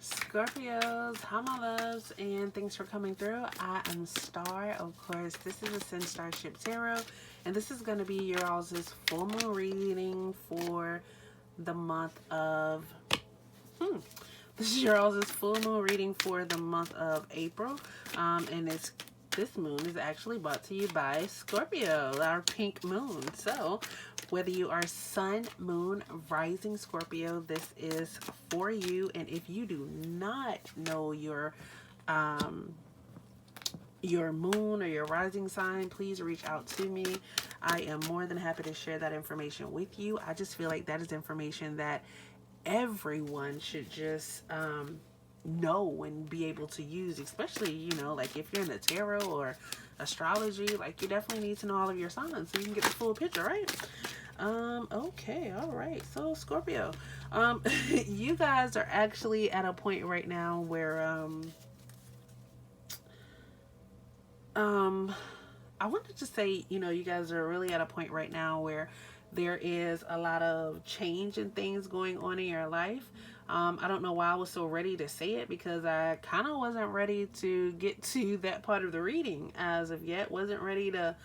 Scorpios, hi my loves, and thanks for coming through. I am Star. Of course, this is Ascendstar Ship Tarot, and this is going to be your all's full moon reading for the month of. This is your all's full moon reading for the month of April, and this moon is actually brought to you by Scorpio, our pink moon. So, whether you are sun, moon, rising Scorpio, this is for you. And if you do not know your moon or your rising sign, please reach out to me. I am more than happy to share that information with you. I just feel like that is information that everyone should just know and be able to use, especially, like if you're in the tarot or astrology, like you definitely need to know all of your signs so you can get the full picture, right? Okay, all right. So Scorpio, you guys are actually at a point right now where I wanted to say, you guys are really at a point right now where there is a lot of change and things going on in your life. I don't know why I was so ready to say it, because I kind of wasn't ready to get to that part of the reading as of yet. Wasn't ready to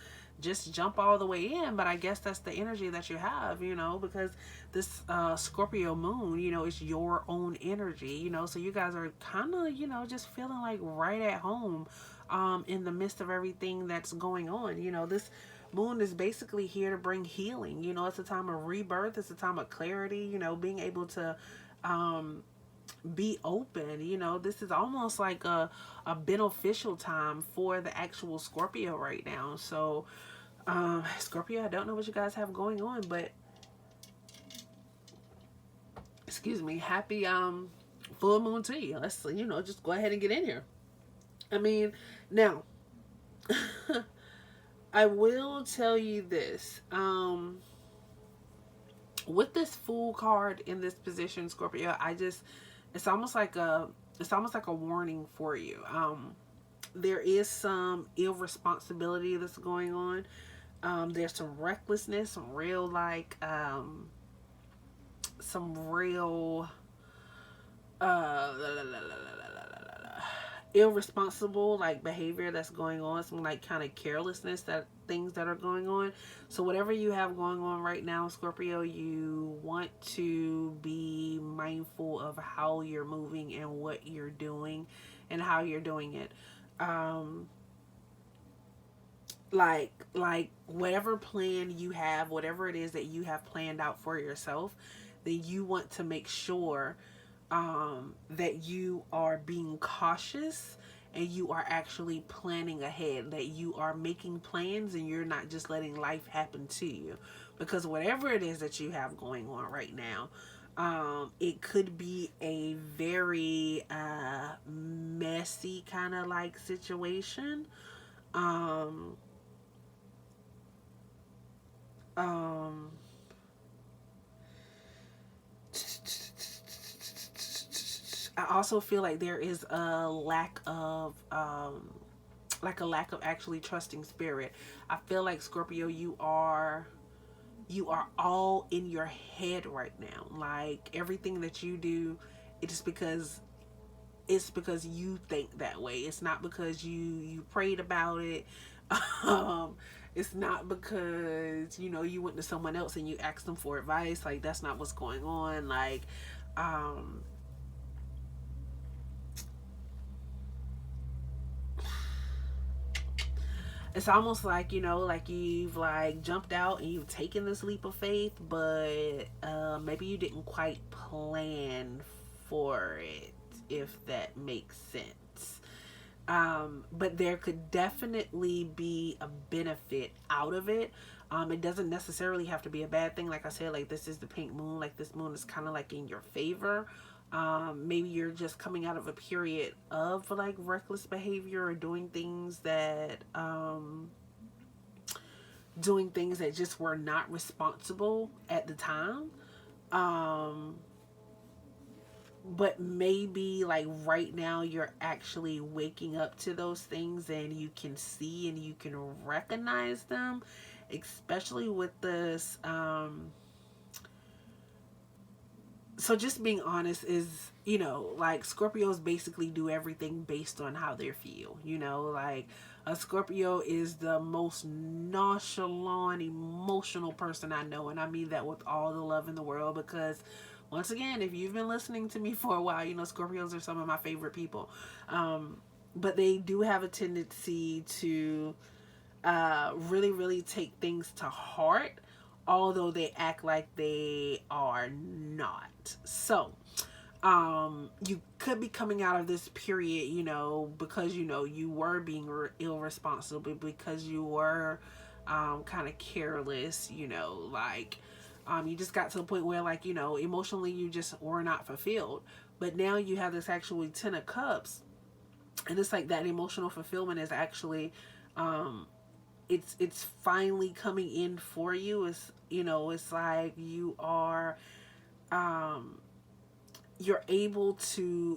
just jump all the way in, but I guess that's the energy that you have, because this Scorpio moon, is your own energy, so you guys are kind of, just feeling like right at home in the midst of everything that's going on. This moon is basically here to bring healing. It's a time of rebirth. It's a time of clarity, being able to be open. This is almost like a beneficial time for the actual Scorpio right now. So Scorpio, I don't know what you guys have going on, but excuse me, happy full moon to you. Let's just go ahead and get in here. I mean, now I will tell you this. With this Fool card in this position, Scorpio, it's almost like a warning for you. There is some irresponsibility that's going on. There's some recklessness, some real irresponsible behavior that's going on, some kind of carelessness, that things that are going on. So whatever you have going on right now, Scorpio, you want to be mindful of how you're moving and what you're doing and how you're doing it. Like whatever plan you have, whatever it is that you have planned out for yourself, then you want to make sure that you are being cautious and you are actually planning ahead, that you are making plans and you're not just letting life happen to you. Because whatever it is that you have going on right now, it could be a very messy kind of situation. I also feel like there is a lack of actually trusting spirit. I feel like, Scorpio, you are all in your head right now. Like everything that you do, it's because you think that way. It's not because you prayed about it. It's not because you went to someone else and you asked them for advice. Like that's not what's going on. It's almost like you've jumped out and you've taken this leap of faith, but maybe you didn't quite plan for it, if that makes sense. But there could definitely be a benefit out of it. It doesn't necessarily have to be a bad thing. Like I said, this is the pink moon. This moon is kind of in your favor. Maybe you're just coming out of a period of reckless behavior or doing things that just were not responsible at the time. But maybe right now you're actually waking up to those things and you can see and you can recognize them, especially with this So just being honest is, like Scorpios basically do everything based on how they feel. Like a Scorpio is the most nonchalant, emotional person I know. And I mean that with all the love in the world, because once again, if you've been listening to me for a while, Scorpios are some of my favorite people. But they do have a tendency to really, really take things to heart, although they act like they are not. So, you could be coming out of this period, because you were being irresponsible, because you were kind of careless, like you just got to a point where, like, emotionally you just were not fulfilled. But now you have this actually 10 of Cups, and it's like that emotional fulfillment is actually it's finally coming in for you. It's like you are um you're able to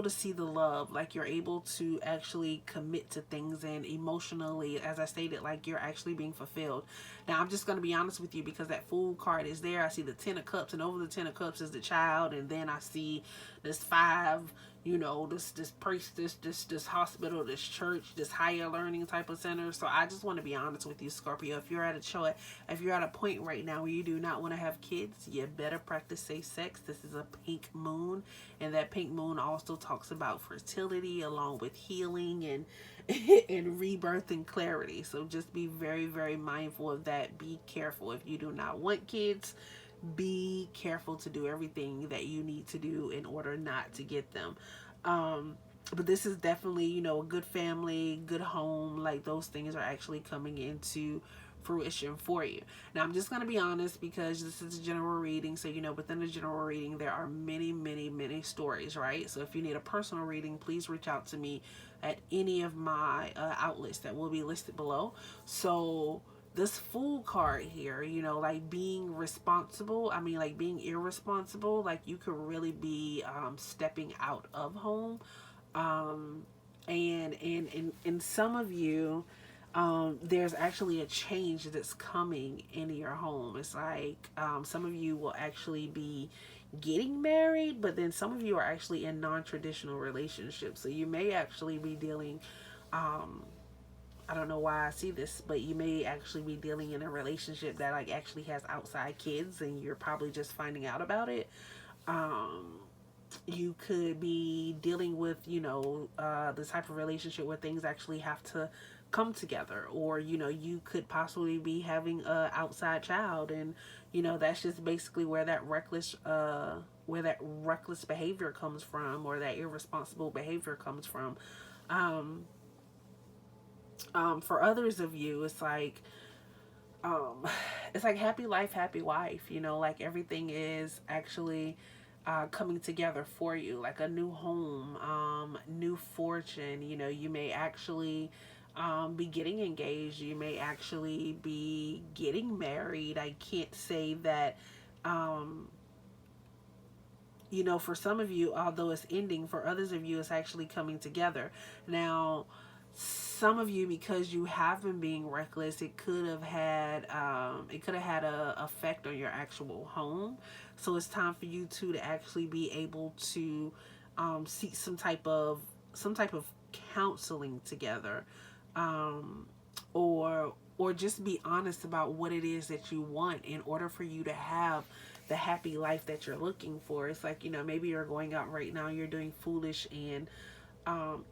see the love, like you're able to actually commit to things, and emotionally, as I stated, like you're actually being fulfilled. Now I'm just going to be honest with you, because that Fool card is there. I see the 10 of Cups, and over the 10 of Cups is the child, and then I see this 5, this priest, this hospital, this church, this higher learning type of center. So I just want to be honest with you, Scorpio. If you're at a point right now where you do not want to have kids, you better practice safe sex. This is a pink moon, and that pink moon also talks about fertility along with healing and and rebirth and clarity. So just be very, very mindful of that. Be careful. If you do not want kids, be careful to do everything that you need to do in order not to get them. But this is definitely, a good family, good home. Like those things are actually coming into fruition for you. Now I'm just going to be honest, because this is a general reading. So, within the general reading, there are many, many, many stories, right? So if you need a personal reading, please reach out to me at any of my outlets that will be listed below. So this Fool card here, like being responsible, like being irresponsible, like you could really be stepping out of home. And some of you, there's actually a change that's coming into your home. It's like some of you will actually be getting married, but then some of you are actually in non-traditional relationships. So you may actually be dealing I don't know why I see this, but you may actually be dealing in a relationship that like actually has outside kids, and you're probably just finding out about it. Um, you could be dealing with, the type of relationship where things actually have to come together, or you could possibly be having a outside child, and that's just basically where that reckless behavior comes from, or that irresponsible behavior comes from. Um, for others of you, um, it's like happy life, happy wife. Like everything is actually coming together for you, like a new home, new fortune. You may actually be getting engaged. You may actually be getting married. I can't say that. Um, for some of you, although it's ending, for others of you, it's actually coming together. Now, some of you, because you have been being reckless, it could have had a effect on your actual home. So it's time for you two to actually be able to seek some type of counseling together, um, or just be honest about what it is that you want in order for you to have the happy life that you're looking for. It's like, maybe you're going out right now, you're doing foolish and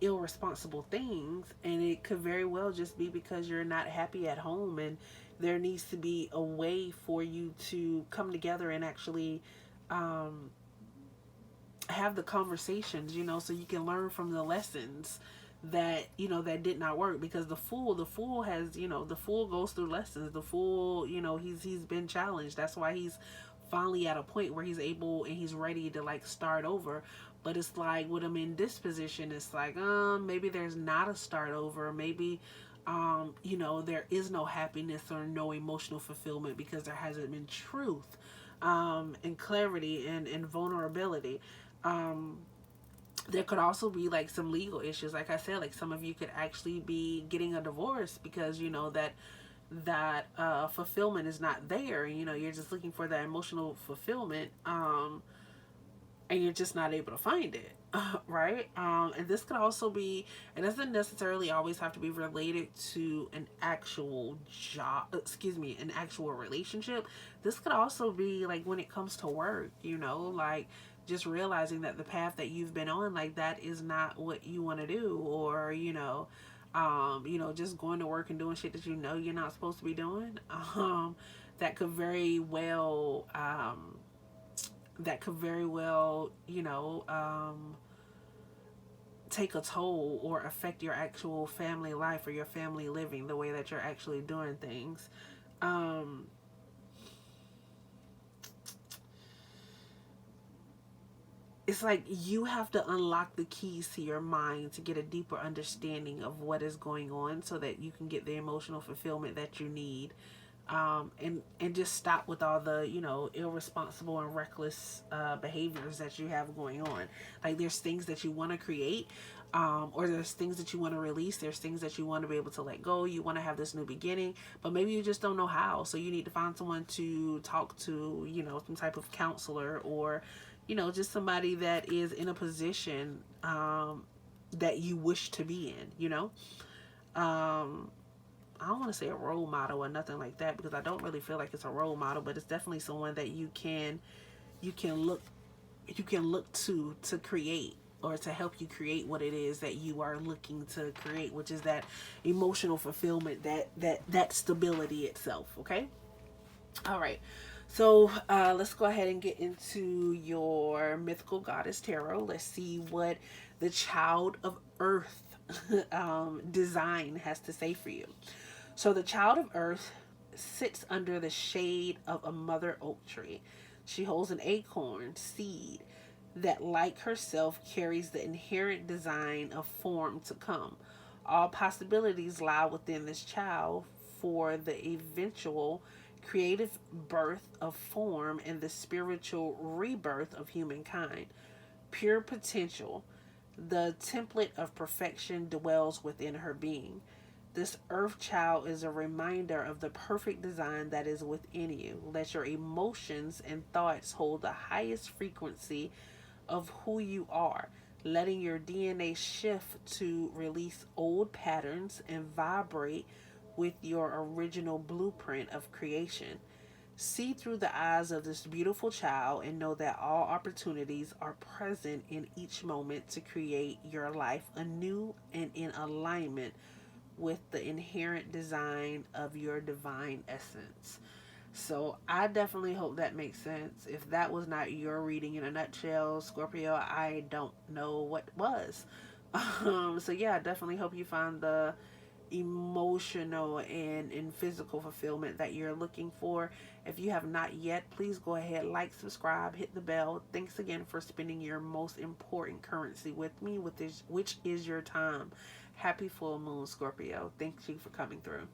irresponsible things, and it could very well just be because you're not happy at home, and there needs to be a way for you to come together and actually um, have the conversations, so you can learn from the lessons that did not work. Because the fool has, the fool goes through lessons. The fool, he's been challenged. That's why he's finally at a point where he's able and he's ready to like start over. But it's like with him in this position, it's like maybe there's not a start over. Maybe there is no happiness or no emotional fulfillment, because there hasn't been truth, and clarity, and vulnerability. um there could also be like some legal issues. Like I said, like some of you could actually be getting a divorce, because that fulfillment is not there. You're just looking for that emotional fulfillment. and you're just not able to find it. Right? And this could also be, it doesn't necessarily always have to be related to an actual job, excuse me, an actual relationship. This could also be like when it comes to work, you know, like just realizing that the path that you've been on, like that is not what you want to do, or, just going to work and doing shit that you know you're not supposed to be doing. That could very well, that could very well, take a toll or affect your actual family life or your family living, the way that you're actually doing things. Um, it's like you have to unlock the keys to your mind to get a deeper understanding of what is going on so that you can get the emotional fulfillment that you need. And just stop with all the irresponsible and reckless behaviors that you have going on. Like there's things that you want to create, or there's things that you want to release, there's things that you want to be able to let go, you want to have this new beginning, but maybe you just don't know how, so you need to find someone to talk to, some type of counselor, or just somebody that is in a position that you wish to be in, um, I don't want to say a role model or nothing like that, because I don't really feel like it's a role model, but it's definitely someone that you can look to create, or to help you create what it is that you are looking to create, which is that emotional fulfillment, that stability itself. Okay. All right. So let's go ahead and get into your mythical goddess tarot. Let's see what the child of earth design has to say for you. So the child of earth sits under the shade of a mother oak tree. She holds an acorn seed that, like herself, carries the inherent design of form to come. All possibilities lie within this child for the eventual creative birth of form and the spiritual rebirth of humankind. Pure potential, the template of perfection, dwells within her being. This earth child is a reminder of the perfect design that is within you. Let your emotions and thoughts hold the highest frequency of who you are, letting your DNA shift to release old patterns and vibrate with your original blueprint of creation. See through the eyes of this beautiful child and know that all opportunities are present in each moment to create your life anew and in alignment with the inherent design of your divine essence. So I definitely hope that makes sense. If that was not your reading in a nutshell, Scorpio, I don't know what was. So yeah, I definitely hope you find the emotional and physical fulfillment that you're looking for. If you have not yet, please go ahead, like, subscribe, hit the bell. Thanks again for spending your most important currency with me, which is your time. Happy full moon, Scorpio. Thank you for coming through.